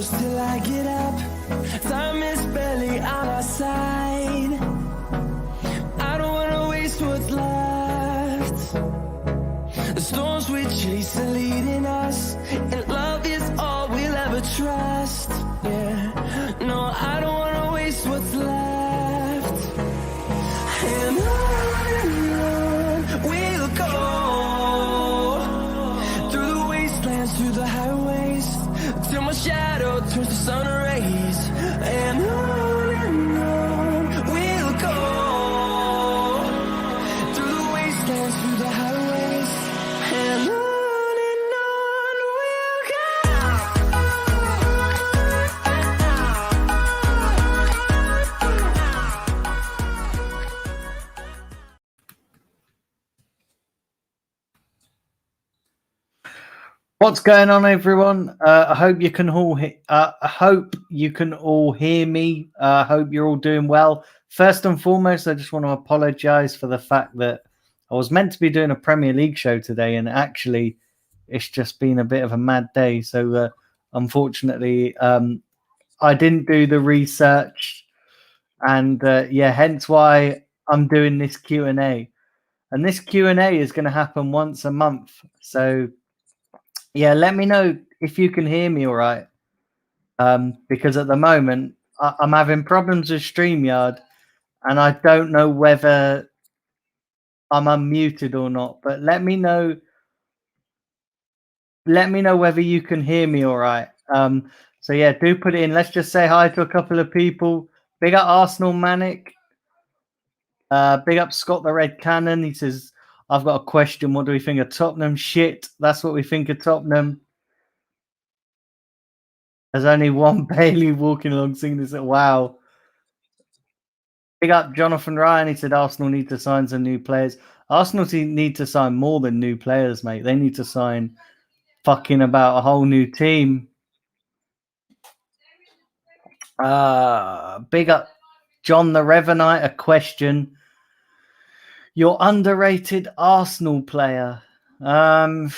close till I get up. Time is barely on our side. I don't wanna waste what's left. The storms we chase are leading us, and love is all we'll ever trust. Yeah, no, I don't wanna waste what's left. And on we'll go, through the wastelands, through the highways, till my shadow turns to sun rays. And on we'll go, through the wastelands, through the highways, and on we'll go. What's going on, everyone? I hope you can all. I hope you can all hear me. I hope you're all doing well. First and foremost, I just want to apologise for the fact that I was meant to be doing a Premier League show today, and actually, it's just been a bit of a mad day. So, unfortunately, I didn't do the research, and hence why I'm doing this Q&A. And this Q&A is going to happen once a month. So. Yeah, let me know if you can hear me all right. Because at the moment, I'm having problems with StreamYard, and I don't know whether I'm unmuted or not. But let me know. Let me know whether you can hear me all right. So yeah, do put it in. Let's just say hi to a couple of people. Big up Arsenal Manic. Big up Scott the Red Cannon. He says, I've got a question. What do we think of Tottenham? Shit. That's what we think of Tottenham. There's only one Bailey walking along singing this. Wow. Big up Jonathan Ryan. He said Arsenal need to sign some new players. Arsenal need to sign more than new players, mate. They need to sign fucking about a whole new team. Big up John the Revenite. A question. Your underrated Arsenal player. I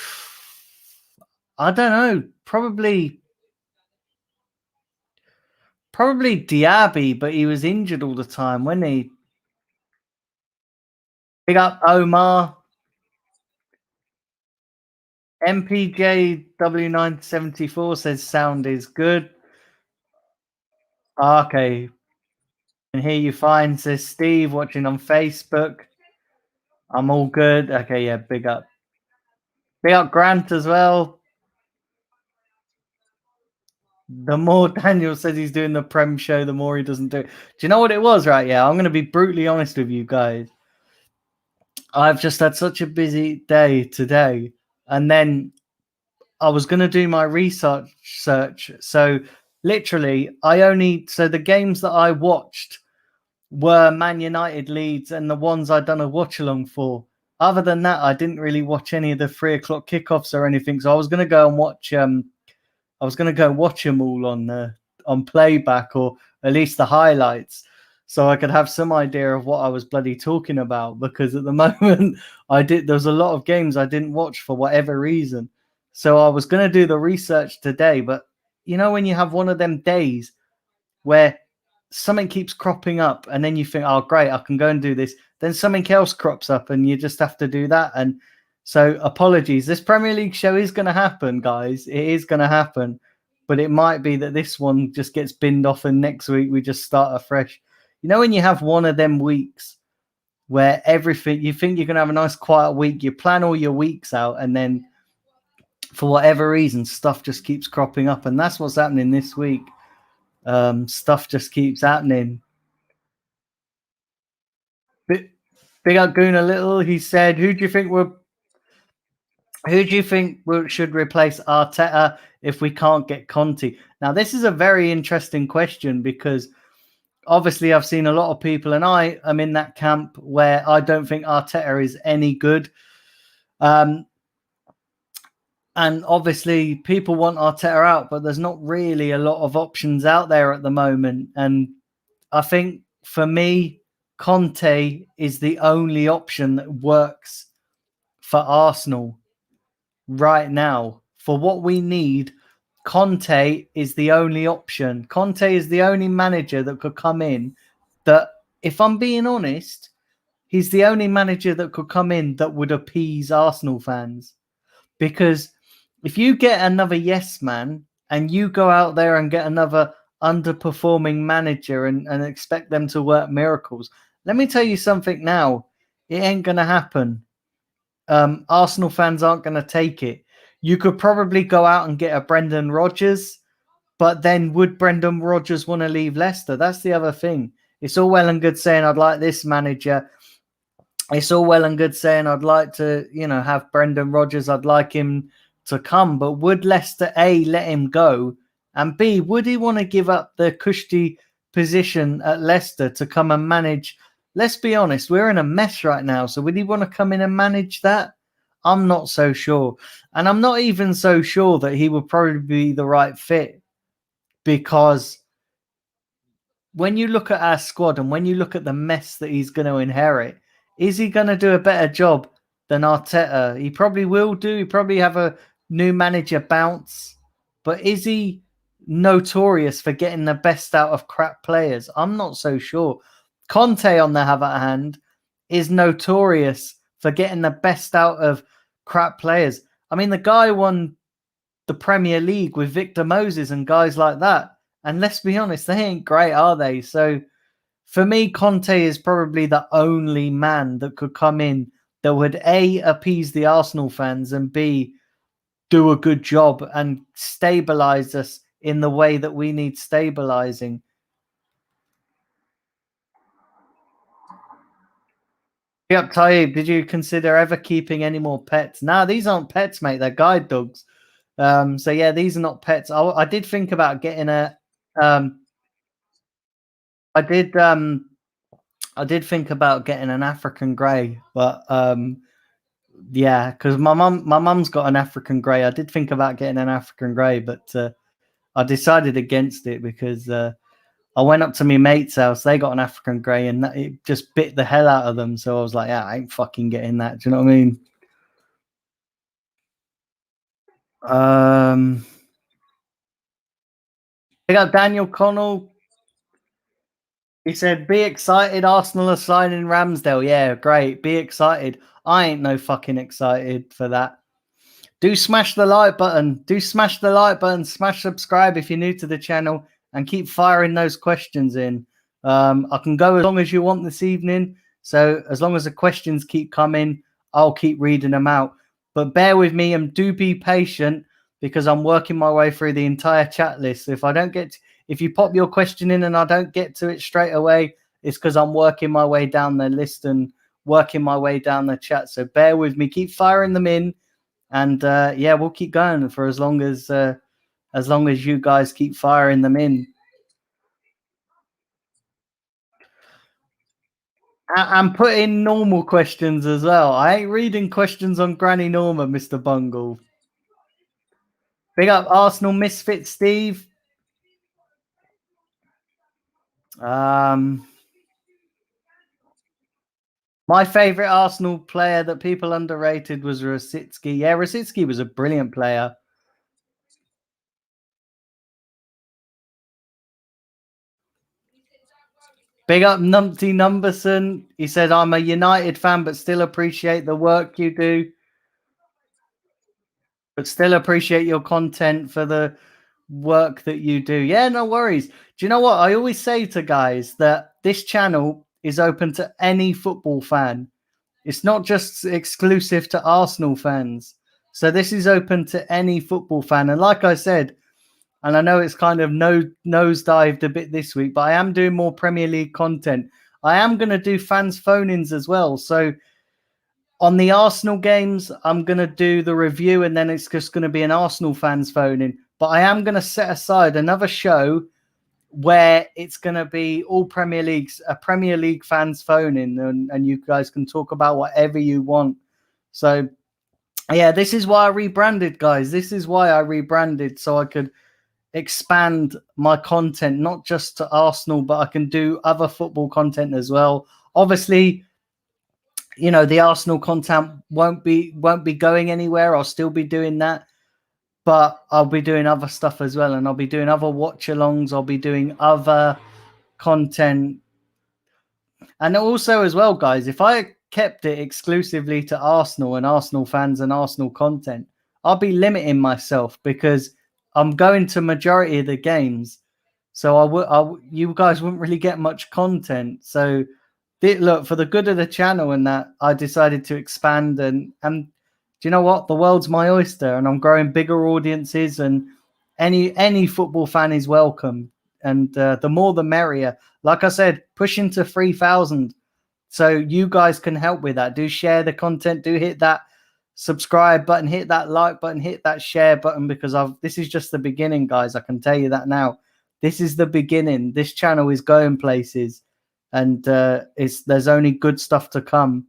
don't know. Probably Diaby, but he was injured all the time, wasn't he? Big up Omar. MPJW974 says sound is good. Okay. And here you find, says Steve, watching on Facebook. I'm all good. Okay, yeah, big up. Big up Grant as well. The more Daniel says he's doing the Prem show, the more he doesn't do it. Do you know what it was, right? Yeah, I'm going to be brutally honest with you guys. I've just had such a busy day today. And then I was going to do my research search. So literally, the games that I watched were Man United Leeds and the ones I'd done a watch along for. Other than that, I didn't really watch any of the 3:00 kickoffs or anything. So I was going to go and watch. I was going to go watch them all on playback, or at least the highlights, so I could have some idea of what I was bloody talking about. Because at the moment, there was a lot of games I didn't watch for whatever reason. So I was going to do the research today, but you know when you have one of them days where something keeps cropping up, and then you think, "Oh, great, I can go and do this." Then something else crops up, and you just have to do that. And so, apologies. This Premier League show is going to happen, guys. It is going to happen, but it might be that this one just gets binned off, and next week we just start afresh. You know, when you have one of them weeks where everything, you think you're going to have a nice quiet week, you plan all your weeks out, and then for whatever reason, stuff just keeps cropping up, and that's what's happening this week. Stuff just keeps happening. Big up Goona Little. He said, "Who do you think should replace Arteta if we can't get Conte?" Now, this is a very interesting question because obviously I've seen a lot of people, and I am in that camp where I don't think Arteta is any good. And obviously people want Arteta out, but there's not really a lot of options out there at the moment. And I think for me, Conte is the only option that works for Arsenal right now for what we need Conte is the only option. Conte is the only manager that could come in that, if I'm being honest, he's the only manager that could come in that would appease Arsenal fans. Because if you get another yes man and you go out there and get another underperforming manager and expect them to work miracles, let me tell you something now. It ain't going to happen. Arsenal fans aren't going to take it. You could probably go out and get a Brendon Rodgers, but then would Brendon Rodgers want to leave Leicester? That's the other thing. It's all well and good saying I'd like this manager. It's all well and good saying I'd like to, have Brendan Rodgers. I'd like him to come, but would Leicester A, let him go, and B, would he want to give up the cushy position at Leicester to come and manage? Let's be honest, we're in a mess right now. So would he want to come in and manage that? I'm not so sure. And I'm not even so sure that he would probably be the right fit, because when you look at our squad and when you look at the mess that he's going to inherit, is he going to do a better job than Arteta? He probably will do. He probably have a new manager bounce. But is he notorious for getting the best out of crap players? I'm not so sure. Conte, on the other hand, is notorious for getting the best out of crap players. I mean, the guy won the Premier League with Victor Moses and guys like that. And let's be honest, they ain't great, are they? So for me, Conte is probably the only man that could come in that would A, appease the Arsenal fans, and B, do a good job and stabilize us in the way that we need stabilizing. Yep, Taib, did you consider ever keeping any more pets? Nah, these aren't pets, mate. They're guide dogs. So yeah, these are not pets. I did think about getting a I did think about getting an African grey, but yeah, because my mum's got an African grey. I did think about getting an African grey, but I decided against it because I went up to my mate's house. They got an African grey, and it just bit the hell out of them. So I was like, yeah, I ain't fucking getting that. Do you know what I mean? I got Daniel Connell. He said, be excited. Arsenal are signing Ramsdale. Yeah, great. Be excited. I ain't no fucking excited for that. Do smash the like button. Smash subscribe if you're new to the channel, and keep firing those questions in. I can go as long as you want this evening. So as long as the questions keep coming, I'll keep reading them out. But bear with me and do be patient, because I'm working my way through the entire chat list. So if you pop your question in and I don't get to it straight away, it's because I'm working my way down the list and working my way down the chat. So bear with me. Keep firing them in. And yeah, we'll keep going for as long as you guys keep firing them in. And put in normal questions as well. I ain't reading questions on Granny Norma, Mr. Bungle. Big up Arsenal Misfit Steve. My favourite Arsenal player that people underrated was Rosicki. Yeah, Rosicki was a brilliant player. Big up Numpty Numberson. He said, I'm a United fan, but still appreciate the work you do. But still appreciate your content for the work that you do. Yeah, no worries. Do you know what? I always say to guys that this channel is open to any football fan. It's not just exclusive to Arsenal fans. So this is open to any football fan. And like I said, and I know it's kind of nosedived a bit this week, but I am doing more Premier League content. I am going to do fans phone-ins as well. So on the Arsenal games, I'm going to do the review, and then it's just going to be an Arsenal fans phone-in. But I am going to set aside another show where it's going to be all Premier League fans phone-in, and you guys can talk about whatever you want. So yeah, this is why I rebranded, guys. This is why I rebranded, so I could expand my content, not just to Arsenal, but I can do other football content as well. Obviously, the Arsenal content won't be going anywhere. I'll still be doing that. but I'll be doing other stuff as well, and I'll be doing other watch alongs. I'll be doing other content. And also, as well, guys, if I kept it exclusively to Arsenal and Arsenal fans and Arsenal content, I'll be limiting myself because I'm going to majority of the games. So you guys wouldn't really get much content. So look, for the good of the channel and that, I decided to expand and do you know what? The world's my oyster, and I'm growing bigger audiences, and any football fan is welcome, and the more the merrier. Like I said, pushing to 3,000, so you guys can help with that. Do share the content. Do hit that subscribe button, hit that like button, hit that share button, because this is just the beginning, guys. I can tell you that now. This is the beginning. This channel is going places, and there's only good stuff to come.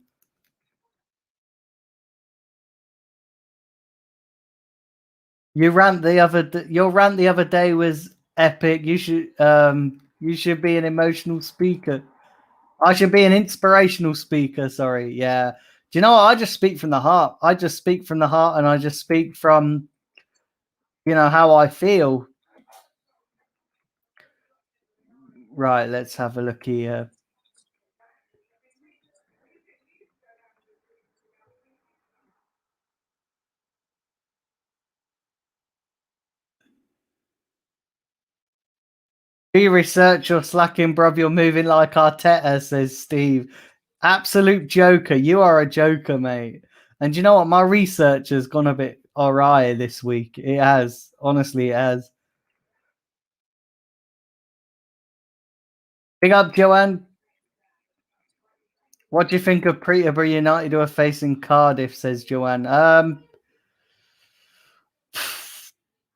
Your rant the other day was epic. You should be an emotional speaker. I should be an inspirational speaker. Sorry, yeah. Do you know what? I just speak from the heart. I just speak from the heart, and I just speak from how I feel. Right, let's have a look here. Do your research or slacking, bruv. You're moving like Arteta, says Steve. Absolute joker. You are a joker, mate. And you know what? My research has gone a bit awry this week. It has. Honestly, it has. Big up, Joanne. What do you think of Peterborough United who are facing Cardiff, says Joanne.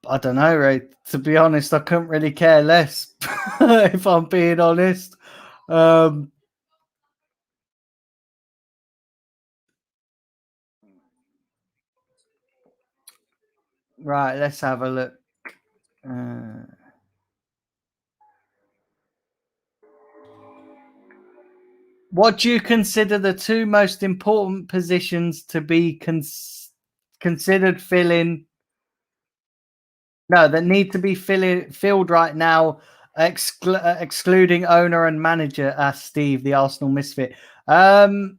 I don't know, right? To be honest, I couldn't really care less, if I'm being honest. Right, let's have a look. What do you consider the two most important positions to be considered filling? No, that need to be filled right now, excluding owner and manager. Asked Steve, the Arsenal misfit. That's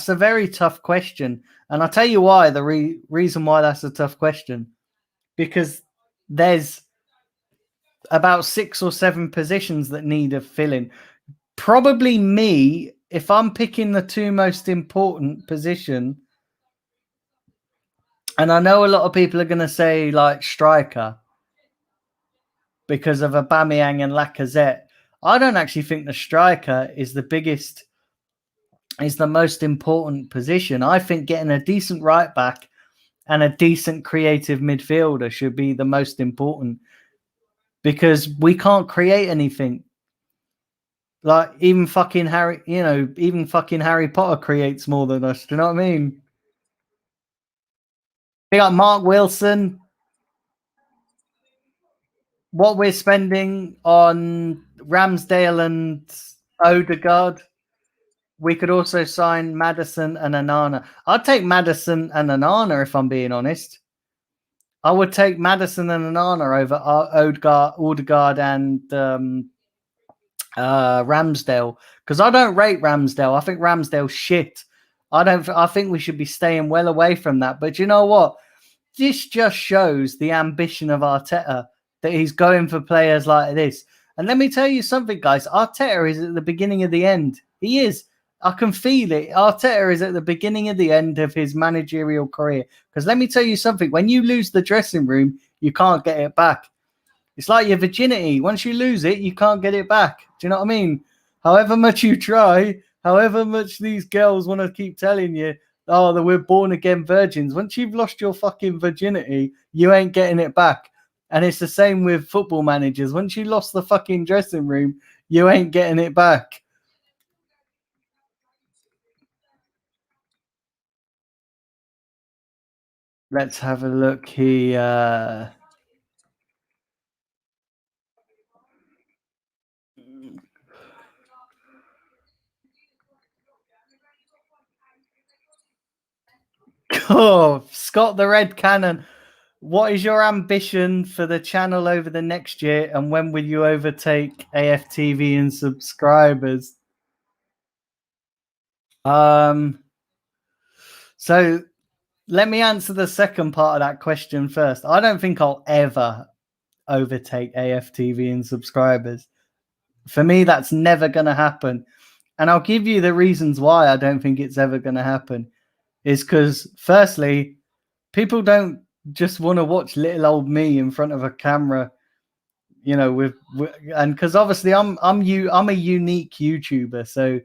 a very tough question, and I'll tell you why. The reason why that's a tough question, because there's about 6 or 7 positions that need a filling. Probably me, if I'm picking the two most important position, and I know a lot of people are going to say like striker because of Aubameyang and Lacazette. I don't actually think the striker is the most important position. I think getting a decent right back and a decent creative midfielder should be the most important, because we can't create anything. Like even fucking Harry Potter creates more than us. Do you know what I mean? We got Mark Wilson. What we're spending on Ramsdale and Odegaard, we could also sign Maddison and Anana. I'd take Maddison and Anana if I'm being honest. I would take Maddison and Anana over Odegaard and Ramsdale, because I don't rate Ramsdale. I think Ramsdale's shit. I think we should be staying well away from that. But you know what? This just shows the ambition of Arteta, that he's going for players like this. And let me tell you something, guys. Arteta is at the beginning of the end. He is. I can feel it. Arteta is at the beginning of the end of his managerial career. Because let me tell you something. When you lose the dressing room, you can't get it back. It's like your virginity. Once you lose it, you can't get it back. Do you know what I mean? However much you try, however much these girls want to keep telling you, oh, that we're born again virgins. Once you've lost your fucking virginity, you ain't getting it back. And it's the same with football managers. Once you lost the fucking dressing room, you ain't getting it back. Let's have a look here. Oh, Scott the Red Cannon. What is your ambition for the channel over the next year, and when will you overtake AFTV in subscribers? So let me answer the second part of that question first. I don't think I'll ever overtake AFTV in subscribers. For me, that's never going to happen. And I'll give you the reasons why I don't think it's ever going to happen. Is because, firstly, people don't just want to watch little old me in front of a camera, you know, and because obviously I'm a unique YouTuber, so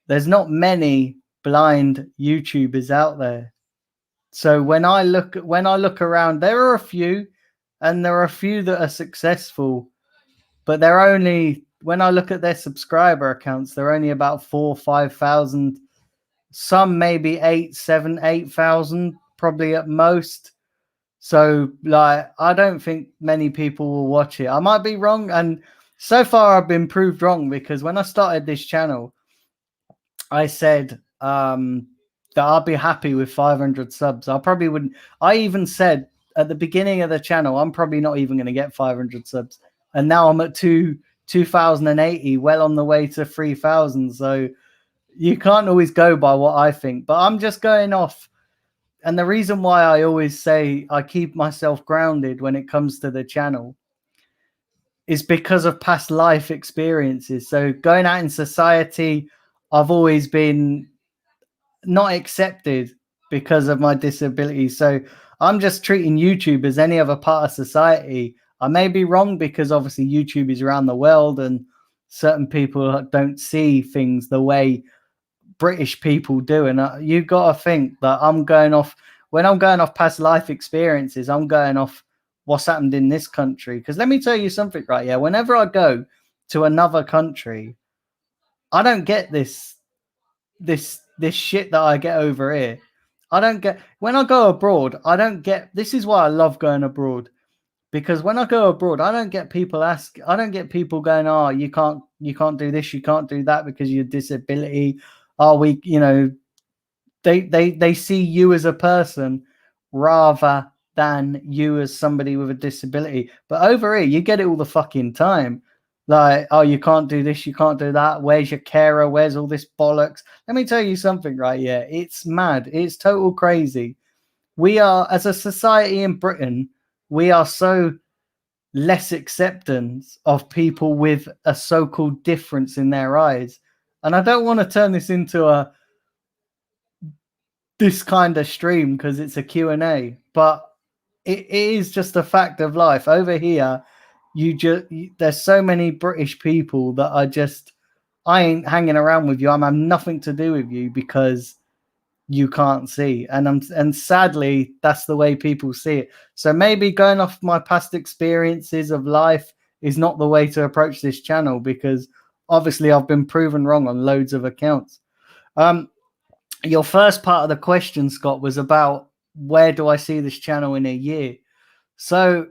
there's not many blind YouTubers out there. So when I look around, there are a few, and there are a few that are successful, but they're only, when I look at their subscriber accounts, they're only about 4,000 or 5,000. Some maybe 8,000 probably at most. So like, I don't think many people will watch it. I might be wrong, and so far I've been proved wrong, because when I started this channel, I said that I'll be happy with 500 subs. I probably wouldn't. I even said at the beginning of the channel, I'm probably not even going to get 500 subs. And now I'm at 2,080, well on the way to 3,000. So you can't always go by what I think, but I'm just going off. And the reason why I always say I keep myself grounded when it comes to the channel is because of past life experiences. So going out in society, I've always been not accepted because of my disability. So I'm just treating YouTube as any other part of society. I may be wrong, because obviously YouTube is around the world and certain people don't see things the way British people do. And you've got to think that when I'm going off past life experiences, I'm going off what's happened in this country. Because let me tell you something, right? Yeah, whenever I go to another country, I don't get this shit that I get over here. I don't get, when I go abroad, I don't get, this is why I love going abroad, because when I go abroad, I don't get people going, oh, you can't do this, you can't do that because of your disability. Oh, we, you know, they see you as a person rather than you as somebody with a disability. But over here, you get it all the fucking time. Like, oh, you can't do this, you can't do that. Where's your carer? Where's all this bollocks? Let me tell you something, right? Yeah, it's mad. It's total crazy. We are, as a society in Britain, we are so less acceptance of people with a so-called difference in their eyes. And I don't want to turn this into this kind of stream because it's a Q&A, but it is just a fact of life. Over here, there's so many British people that are just, I ain't hanging around with you. I'm having nothing to do with you because you can't see. And sadly, that's the way people see it. So maybe going off my past experiences of life is not the way to approach this channel, because obviously I've been proven wrong on loads of accounts. Your first part of the question, Scott, was about where do I see this channel in a year? So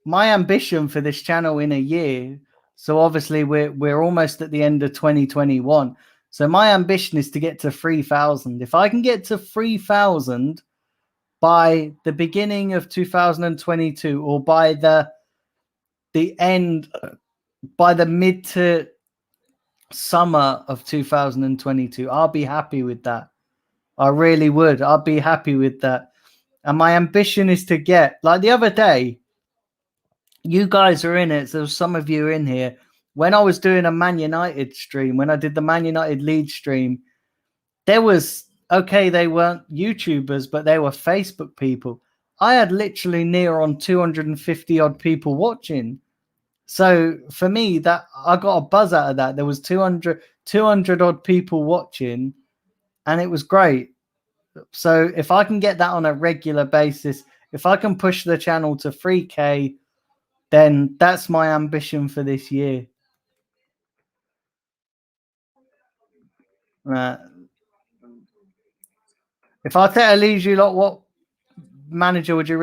my ambition for this channel in a year, so obviously we're almost at the end of 2021. So my ambition is to get to 3,000. If I can get to 3,000 by the beginning of 2022, or by the end, by the mid to summer of 2022, I'll be happy with that. I really would. I'd be happy with that. And my ambition is to get, like the other day, you guys are in it. So some of you are in here. When I was doing a Man United stream, when I did the Man United Leeds stream, there was, okay, they weren't YouTubers, but they were Facebook people. I had literally near on 250 odd people watching. So for me, that I got a buzz out of that. There was 200 odd people watching, and it was great. So if I can get that on a regular basis, if I can push the channel to 3K, then that's my ambition for this year. If I leave you lot, what manager would you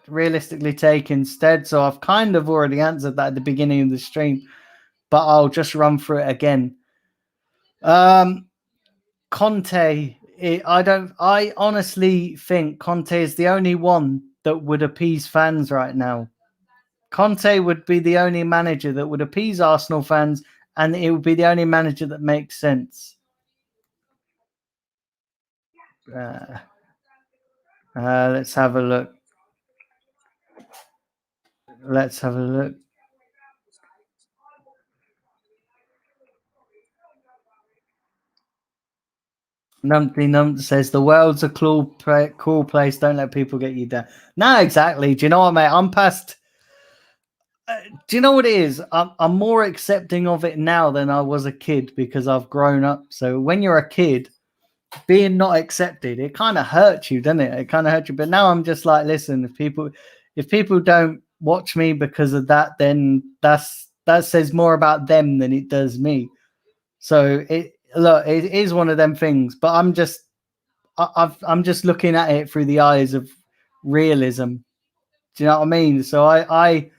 realistically take instead? So I've kind of already answered that at the beginning of the stream, but I'll just run through it again. Conte I don't. I honestly think Conte is the only one that would appease fans right now. Conte would be the only manager that would appease Arsenal fans, and it would be the only manager that makes sense. Uh, let's have a look. Let's have a look. Numpty Nump says the world's a cool place. Don't let people get you down. No, exactly. Do you know what, mate? I'm past. Do you know what it is? I'm more accepting of it now than I was a kid because I've grown up. So when you're a kid, being not accepted, it kind of hurts you, doesn't it? It kind of hurts you. But now I'm just like, listen, if people don't watch me because of that, then that says more about them than it does me. So it is one of them things. But I'm just looking at it through the eyes of realism. Do you know what I mean? So I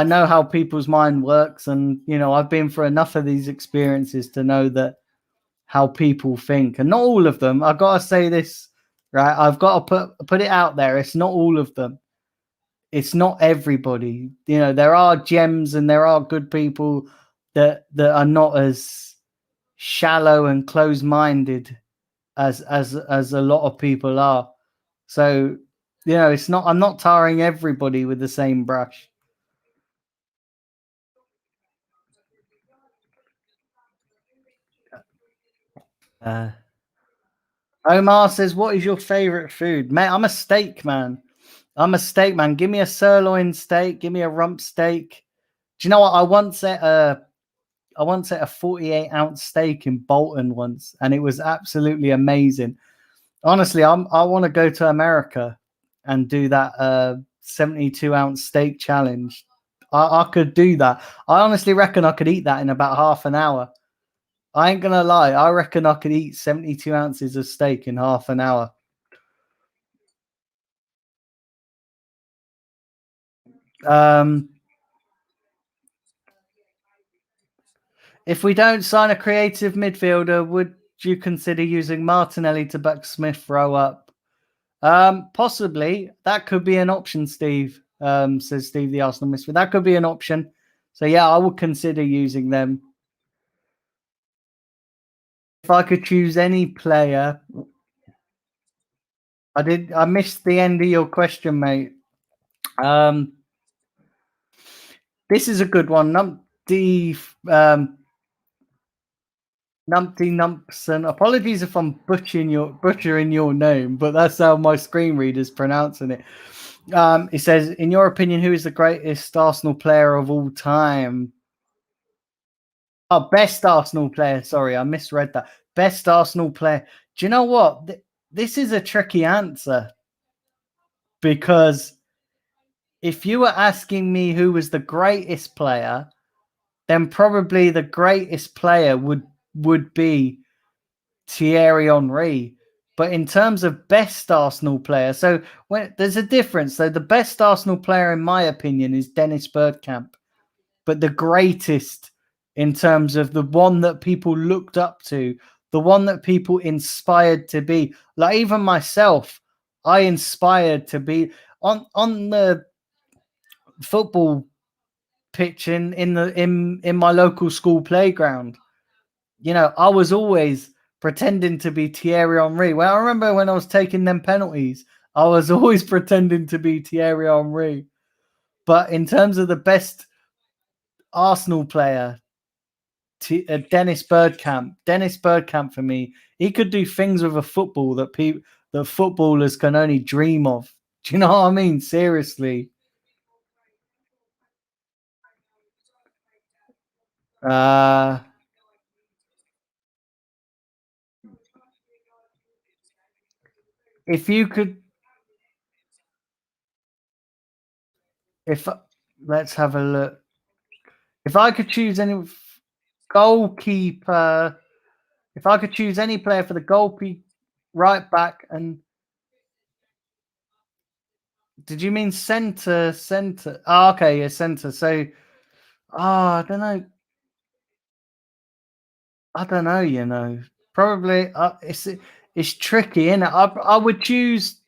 know how people's mind works, and I've been through enough of these experiences to know that how people think, and not all of them. I've got to say this, right? I've got to put it out there. It's not all of them. It's not everybody. There are gems and there are good people that are not as shallow and close-minded as a lot of people are. So, it's not. I'm not tarring everybody with the same brush. Uh, Omar says, "What is your favorite food, mate?" I'm a steak man. I'm a steak man. Give me a sirloin steak. Give me a rump steak. Do you know what? I once ate a 48-ounce steak in Bolton once, and it was absolutely amazing. Honestly, I want to go to America and do that 72-ounce steak challenge. I could do that. I honestly reckon I could eat that in about half an hour. I ain't gonna lie. I reckon I could eat 72 ounces of steak in half an hour. Um, if we don't sign a creative midfielder, would you consider using Martinelli to back Smith Rowe up? Possibly. That could be an option, Steve. Says Steve, the Arsenal misfit. That could be an option. So yeah, I would consider using them. If I could choose any player, I missed the end of your question, mate. Um, this is a good one. Numpty Numpson. Apologies if I'm butchering your name, but that's how my screen reader's pronouncing it. It says, in your opinion, who is the greatest Arsenal player of all time? Oh, best Arsenal player. Sorry, I misread that. Best Arsenal player. Do you know what? This is a tricky answer because if you were asking me who was the greatest player, then probably the greatest player would be Thierry Henry. But in terms of best Arsenal player, so there's a difference. So the best Arsenal player, in my opinion, is Dennis Bergkamp. But the greatest in terms of the one that people looked up to, the one that people inspired to be. Like even myself, I inspired to be on the football pitch in my local school playground. I was always pretending to be Thierry Henry. Well, I remember when I was taking them penalties, I was always pretending to be Thierry Henry. But in terms of the best Arsenal player, Dennis Bergkamp. Dennis Bergkamp for me, he could do things with a football that footballers can only dream of. Do you know what I mean? Seriously. Uh, if you could, if let's have a look. If I could choose any goalkeeper, if I could choose any player for the goalkeeper, right back, and did you mean center? Center. Oh, okay, yeah, center. So, I don't know. I don't know. Probably. It's tricky, isn't it? I would choose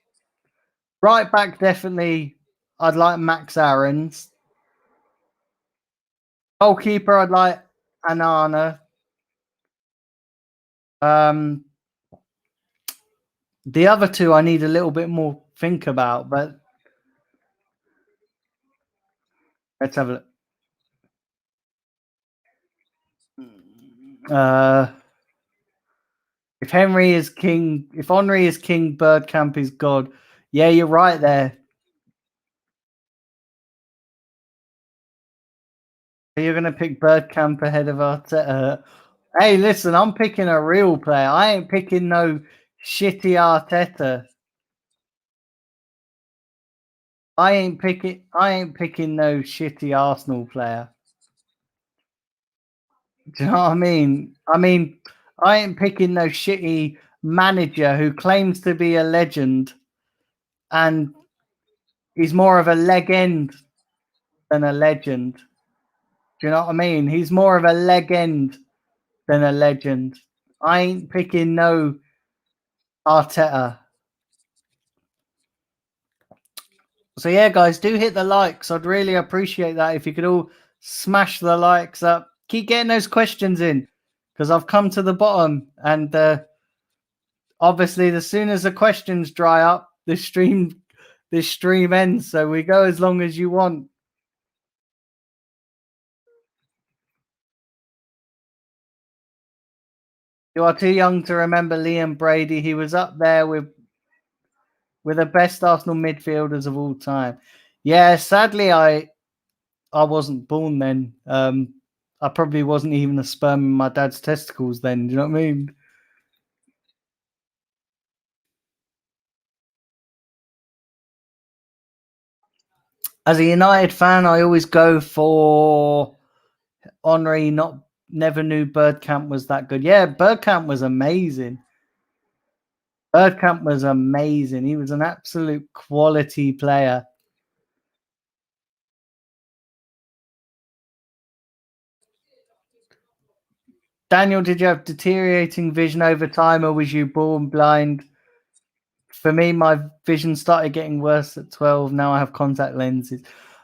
right back, definitely. I'd like Max Aarons. Goalkeeper, I'd like Anana. Um, the other two, I need a little bit more think about, but let's have a look. If Henry is king, if Henry is king, Birdcamp is God. Yeah, you're right there. You're going to pick Birdcamp ahead of Arteta. Hey, listen, I'm picking a real player. I ain't picking no shitty Arteta. I ain't picking no shitty Arsenal player. Do you know what I mean? I ain't picking no shitty manager who claims to be a legend and he's more of a leg end than a legend. Do you know what I mean? He's more of a leg end than a legend. I ain't picking no Arteta. So yeah, guys, do hit the likes. I'd really appreciate that if you could all smash the likes up. Keep getting those questions in because I've come to the bottom, and obviously, as soon as the questions dry up, this stream ends. So we go as long as you want. You are too young to remember Liam Brady. He was up there with the best Arsenal midfielders of all time. Yeah, sadly, I wasn't born then. I probably wasn't even a sperm in my dad's testicles then. Do you know what I mean? As a United fan, I always go for Henry. Never knew Birdcamp was that good. Yeah, Birdcamp was amazing. Birdcamp was amazing. He was an absolute quality player. Daniel, did you have deteriorating vision over time, or was you born blind? For me, my vision started getting worse at 12. Now I have contact lenses.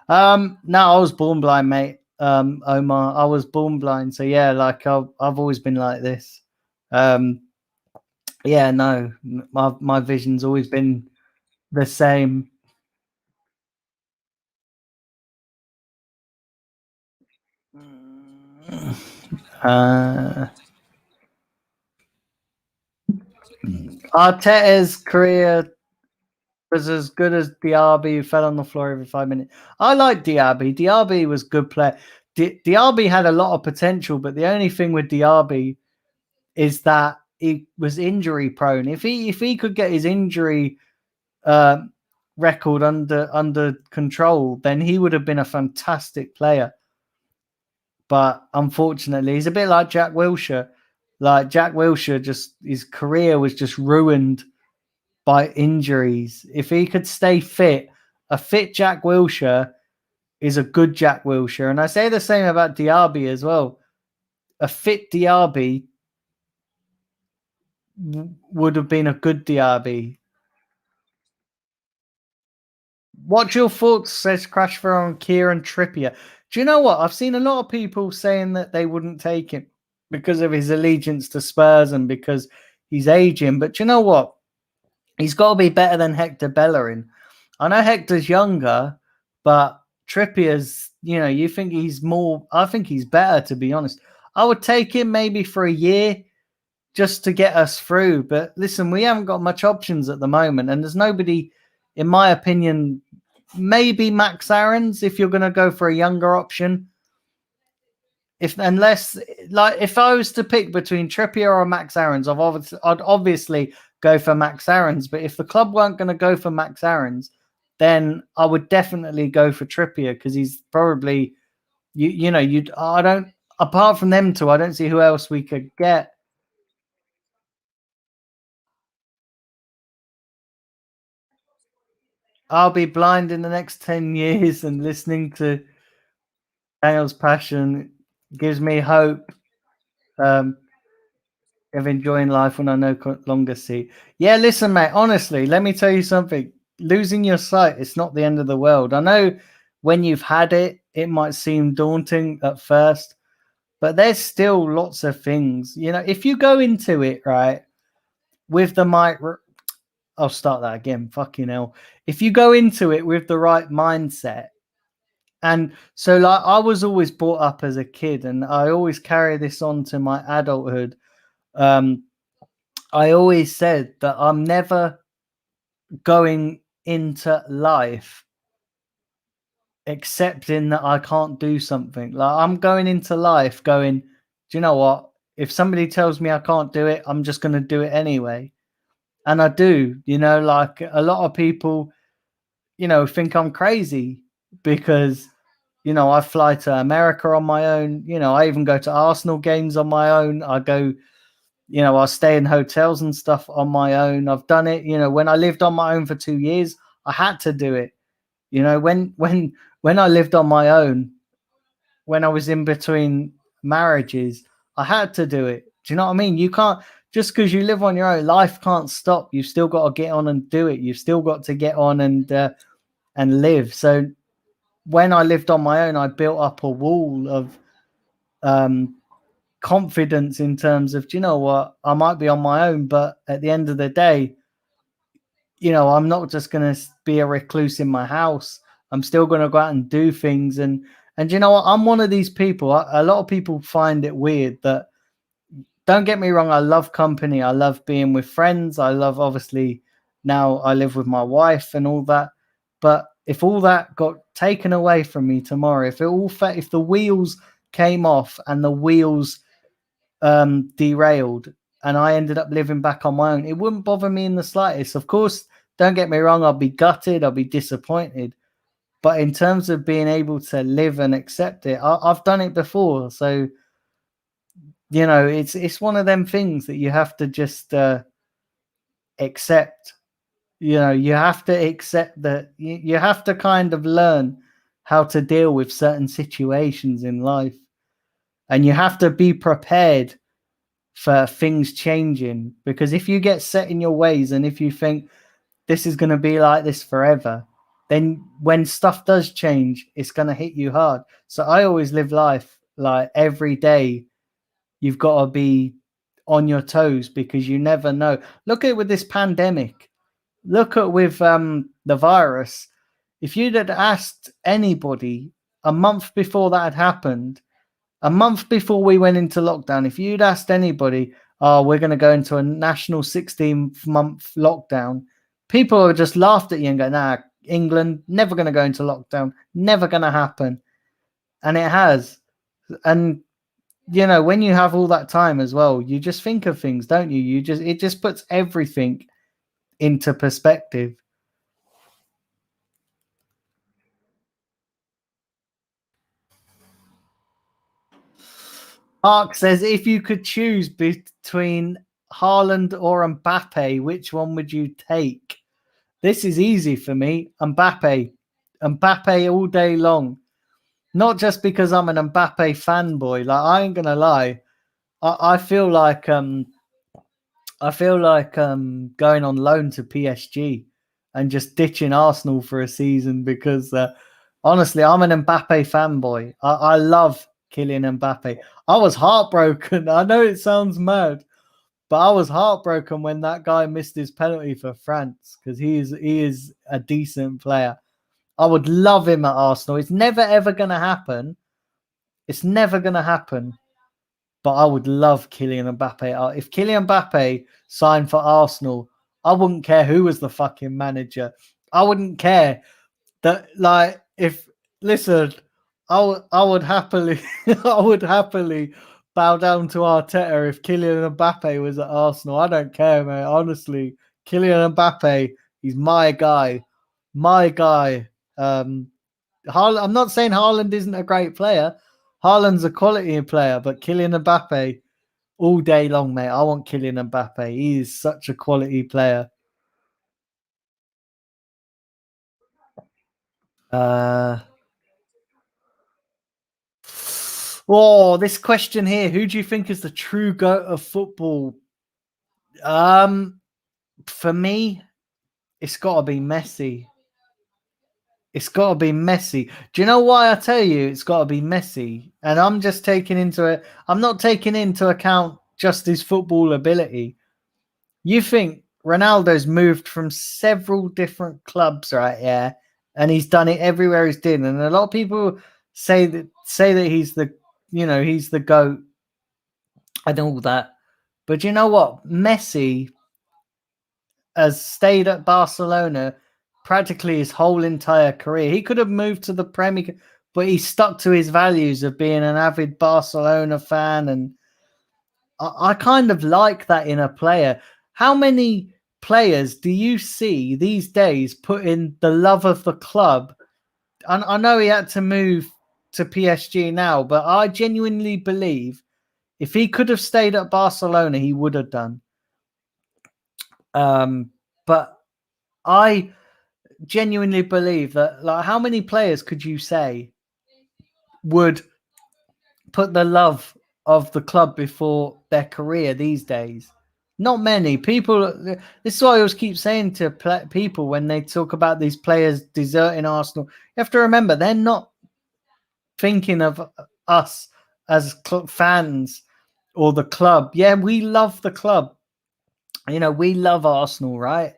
No, I was born blind, mate. Omar, I was born blind. So yeah, like I've always been like this. Yeah, no, my vision's always been the same. Arteta's career was as good as Diaby, who fell on the floor every 5 minutes. I like Diaby. Diaby was a good player. Diaby had a lot of potential, but the only thing with Diaby is that he was injury prone. If he could get his injury record under control, then he would have been a fantastic player. But unfortunately, he's a bit like Jack Wilshere. Like Jack Wilshere, just his career was just ruined by injuries. If he could stay fit, a fit Jack Wilshere is a good Jack Wilshere. And I say the same about Diaby as well. A fit Diaby would have been a good Diaby. What's your thoughts, says Crashfire, on Kieran Trippier? Do you know what? I've seen a lot of people saying that they wouldn't take him because of his allegiance to Spurs and because he's aging. But do you know what? He's got to be better than Hector Bellerin. I know Hector's younger, but Trippier's, you think he's more. I think he's better, to be honest. I would take him maybe for a year just to get us through. But listen, we haven't got much options at the moment, and there's nobody, in my opinion, maybe Max Aarons if you're going to go for a younger option. If I was to pick between Trippier or Max Aarons, I'd obviously go for Max Aarons. But if the club weren't going to go for Max Aarons, then I would definitely go for Trippier because he's probably I don't, apart from them two, I don't see who else we could get. I'll be blind in the next 10 years, and listening to Daniel's passion gives me hope. of enjoying life when I no longer see. Yeah, listen, mate. Honestly, let me tell you something. Losing your sight, it's not the end of the world. I know when you've had it, it might seem daunting at first, but there's still lots of things. You know, if you go into it right with the mic, I'll start that again. Fucking hell. If you go into it with the right mindset, and so like I was always brought up as a kid, and I always carry this on to my adulthood. Um, I always said that I'm never going into life accepting that I can't do something. Like I'm going into life going, do you know what? If somebody tells me I can't do it, I'm just going to do it anyway. And I do, you know, like a lot of people, you know, think I'm crazy because, you know, I fly to America on my own. You know, I even go to Arsenal games on my own. I go, you know, I stay in hotels and stuff on my own. I've done it, you know, when I lived on my own for 2 years, I had to do it. You know, when I lived on my own, when I was in between marriages, I had to do it. Do you know what I mean? You can't just because you live on your own, life can't stop. You've still got to get on and do it. You've still got to get on and live. So when I lived on my own, I built up a wall of um, confidence in terms of, do you know what? I might be on my own, but at the end of the day, you know, I'm not just going to be a recluse in my house. I'm still going to go out and do things. And you know what? I'm one of these people. A lot of people find it weird that, don't get me wrong, I love company. I love being with friends. I love, obviously, now I live with my wife and all that. But if all that got taken away from me tomorrow, if the wheels came off and the wheels derailed and I ended up living back on my own, it wouldn't bother me in the slightest. Of course, don't get me wrong, I'll be gutted, I'll be disappointed. But in terms of being able to live and accept it, I've done it before. So, you know, it's one of them things that you have to just accept. You know, you have to accept that you have to kind of learn how to deal with certain situations in life. And you have to be prepared for things changing, because if you get set in your ways and if you think this is going to be like this forever, then when stuff does change, it's going to hit you hard. So I always live life like every day you've got to be on your toes, because you never know. Look at with this pandemic, look at with the virus. If you'd had asked anybody a month before that had happened, a month before we went into lockdown, if you'd asked anybody, oh, we're going to go into a national 16-month lockdown, people would just laughed at you and go, nah, England, never going to go into lockdown, never going to happen. And it has. And, you know, when you have all that time as well, you just think of things, don't you? It just puts everything into perspective. Mark says, if you could choose between Haaland or Mbappe, which one would you take? This is easy for me. Mbappe. Mbappe all day long. Not just because I'm an Mbappe fanboy. Like, I ain't gonna lie. I feel like going on loan to PSG and just ditching Arsenal for a season, because honestly, I'm an Mbappe fanboy. I love Kylian Mbappe. I was heartbroken. I know it sounds mad, but I was heartbroken when that guy missed his penalty for France, because he is a decent player. I would love him at Arsenal. It's never ever going to happen. It's never going to happen. But I would love Kylian Mbappe. If Kylian Mbappe signed for Arsenal, I wouldn't care who was the fucking manager. I wouldn't care that, like, if, listen, I would happily I would happily bow down to Arteta if Kylian Mbappe was at Arsenal. I don't care, mate. Honestly, Kylian Mbappe, he's my guy. My guy. I'm not saying Haaland isn't a great player. Haaland's a quality player, but Kylian Mbappe all day long, mate. I want Kylian Mbappe. He is such a quality player. Uh Oh, this question here. Who do you think is the true GOAT of football? For me, it's got to be Messi. It's got to be Messi. Do you know why I tell you it's got to be Messi? And I'm just taking into it. I'm not taking into account just his football ability. You think Ronaldo's moved from several different clubs, right? Yeah, and he's done it everywhere he's did. And a lot of people say that he's he's the GOAT and all that. But you know what? Messi has stayed at Barcelona practically his whole entire career. He could have moved to the Premier, but he stuck to his values of being an avid Barcelona fan. And I kind of like that in a player. How many players do you see these days put in the love of the club? I know he had to move to PSG now, but I genuinely believe if he could have stayed at Barcelona, he would have done. But I genuinely believe that, like, how many players could you say would put the love of the club before their career these days? Not many people. This is what I always keep saying to people when they talk about these players deserting Arsenal. You have to remember they're not thinking of us as fans or the club. Yeah, we love the club. We love Arsenal, right?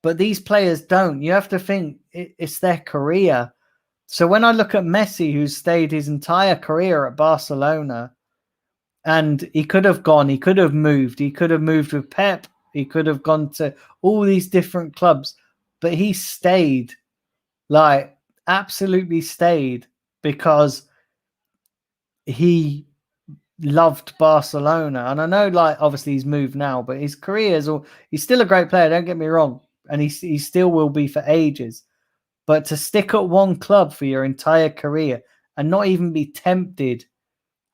But these players don't. You have to think it's their career. So when I look at Messi, who's stayed his entire career at Barcelona, and he could have gone, he could have moved with Pep, he could have gone to all these different clubs, but he stayed, like, absolutely stayed, because he loved Barcelona. And I know, like, obviously he's moved now, but his career is all, he's still a great player, don't get me wrong, and he still will be for ages. But to stick at one club for your entire career and not even be tempted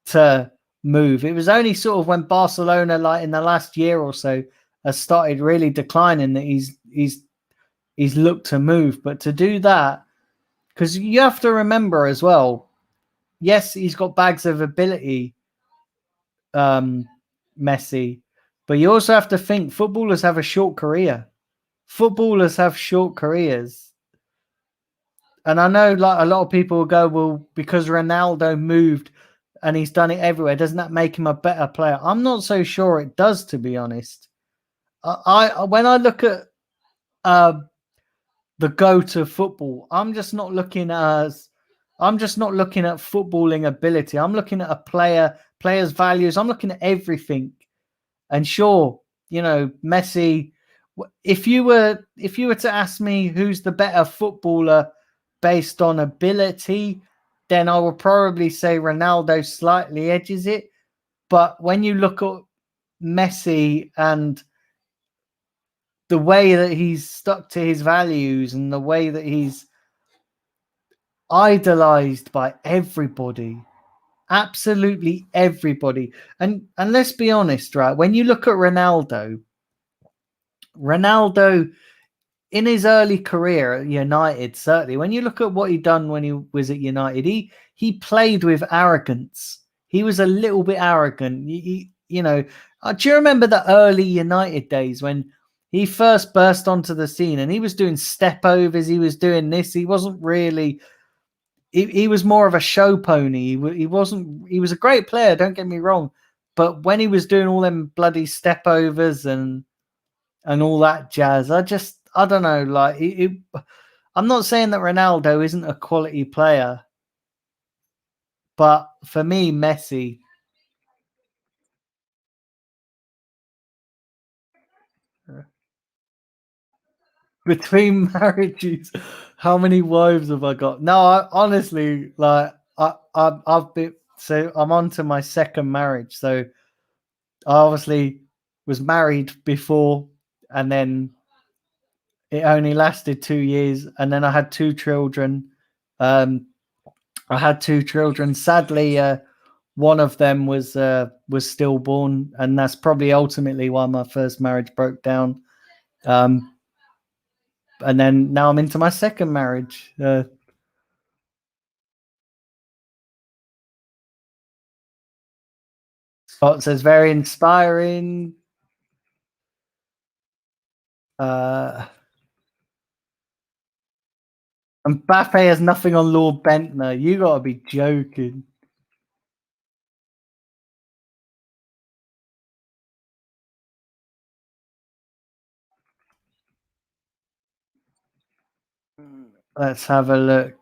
to move. It was only sort of when Barcelona, like in the last year or so, has started really declining that he's looked to move. But to do that, because you have to remember as well, yes, he's got bags of ability, Messi, but you also have to think footballers have a short career. Footballers have short careers. And I know, like, a lot of people will go, well, because Ronaldo moved and he's done it everywhere, doesn't that make him a better player? I'm not so sure it does, to be honest. I when I look at the go-to football, I'm just not looking at footballing ability. I'm looking at player's values. I'm looking at everything. And sure, Messi. If you were to ask me who's the better footballer based on ability, then I would probably say Ronaldo slightly edges it. But when you look at Messi and the way that he's stuck to his values and the way that he's idolized by everybody, absolutely everybody. And let's be honest, right? When you look at Ronaldo in his early career at United, certainly, when you look at what he done when he was at United, he played with arrogance. He was a little bit arrogant. Do you remember the early United days when he first burst onto the scene and he was doing step overs? He was doing this. He wasn't really. He was more of a show pony. He wasn't. He was a great player. Don't get me wrong, but when he was doing all them bloody step overs and all that jazz, I don't know. Like, I'm not saying that Ronaldo isn't a quality player, but for me, Messi. Between marriages, how many wives have I got? No, honestly, like, I've been, so I'm on to my second marriage. So I obviously was married before, and then it only lasted 2 years, and then I had two children. Um, I had two children. Sadly, one of them was stillborn, and that's probably ultimately why my first marriage broke down. And then now I'm into my second marriage. Scott says very inspiring. Mbappe has nothing on Lord Bentner. You gotta be joking. Let's have a look.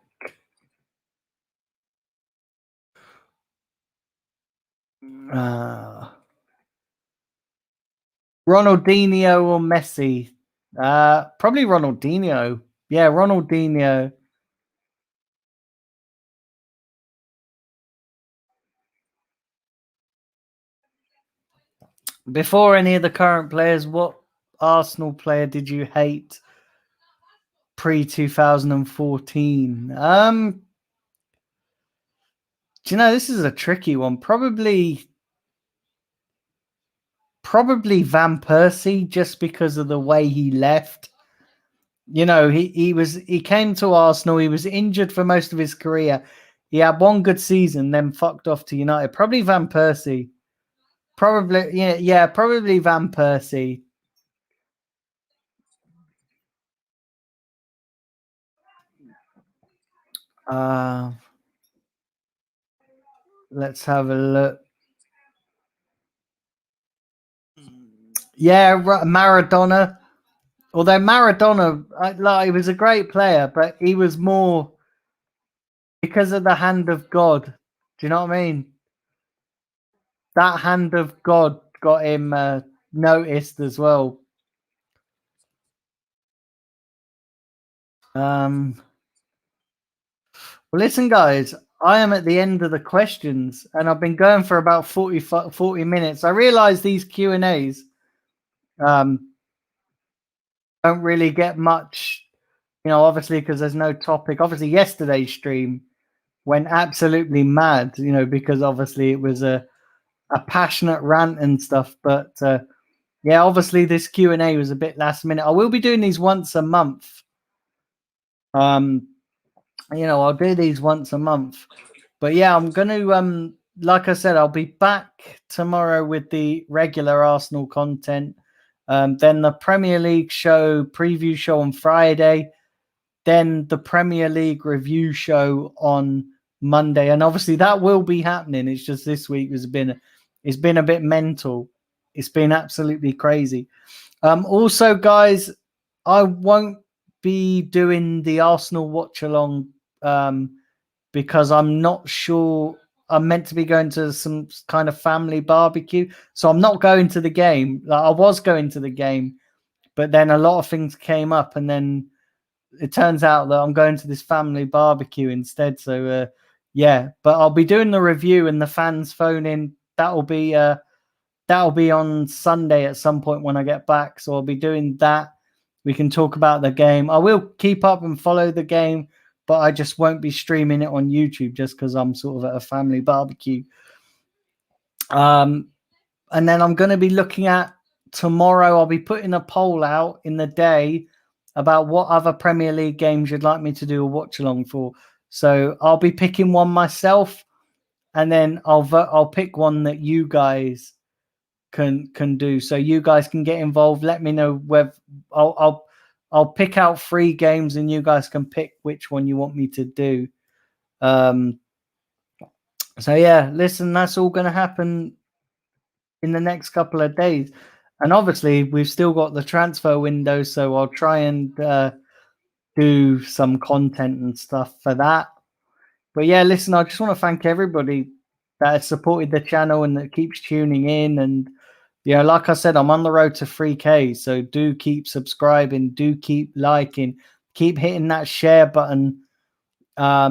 Ronaldinho or Messi? Probably Ronaldinho. Yeah, Ronaldinho. Before any of the current players, what Arsenal player did you hate pre 2014? Do you know, this is a tricky one. Probably Van Persie, just because of the way he left. You know, he came to Arsenal. He was injured for most of his career. He had one good season, then fucked off to United. Probably Van Persie. Probably, yeah, probably Van Persie. Let's have a look. Yeah, Maradona. Although Maradona, he was a great player, but he was more because of the hand of God. Do you know what I mean? That hand of God got him noticed as well. Well, listen, guys, I am at the end of the questions, and I've been going for about 40 minutes. I realize these Q&As don't really get much, obviously, because there's no topic. Obviously, yesterday's stream went absolutely mad, because obviously it was a passionate rant and stuff. But yeah, obviously this Q&A was a bit last minute. I will be doing these once a month. I'll do these once a month. But yeah, I'm going to, like I said, I'll be back tomorrow with the regular Arsenal content. Then the Premier League preview show on Friday. Then the Premier League review show on Monday. And obviously that will be happening. It's just this week it's been a bit mental. It's been absolutely crazy. Also, guys, I won't be doing the Arsenal watch along because I'm not sure. I'm meant to be going to some kind of family barbecue, so I'm not going to the game. I was going to the game, but then a lot of things came up, and then it turns out that I'm going to this family barbecue instead. So yeah, but I'll be doing the review and the fans phone in. That'll be on Sunday at some point when I get back. So I'll be doing that. We can talk about the game. I will keep up and follow the game, but I just won't be streaming it on YouTube just because I'm sort of at a family barbecue. And then I'm going to be looking at tomorrow. I'll be putting a poll out in the day about what other Premier League games you'd like me to do a watch along for. So I'll be picking one myself, and then I'll pick one that you guys can do. So you guys can get involved. Let me know whether I'll pick out 3 games, and you guys can pick which one you want me to do. So yeah, listen, that's all going to happen in the next couple of days. And obviously, we've still got the transfer window, so I'll try and do some content and stuff for that. But yeah, listen, I just want to thank everybody that has supported the channel and that keeps tuning in. And yeah, like I said, I'm on the road to 3K, so do keep subscribing, do keep liking, keep hitting that share button. Yeah,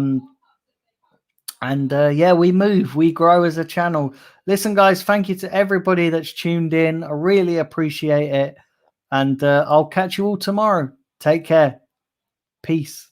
we grow as a channel. Listen, guys, thank you to everybody that's tuned in. I really appreciate it. And I'll catch you all tomorrow. Take care. Peace.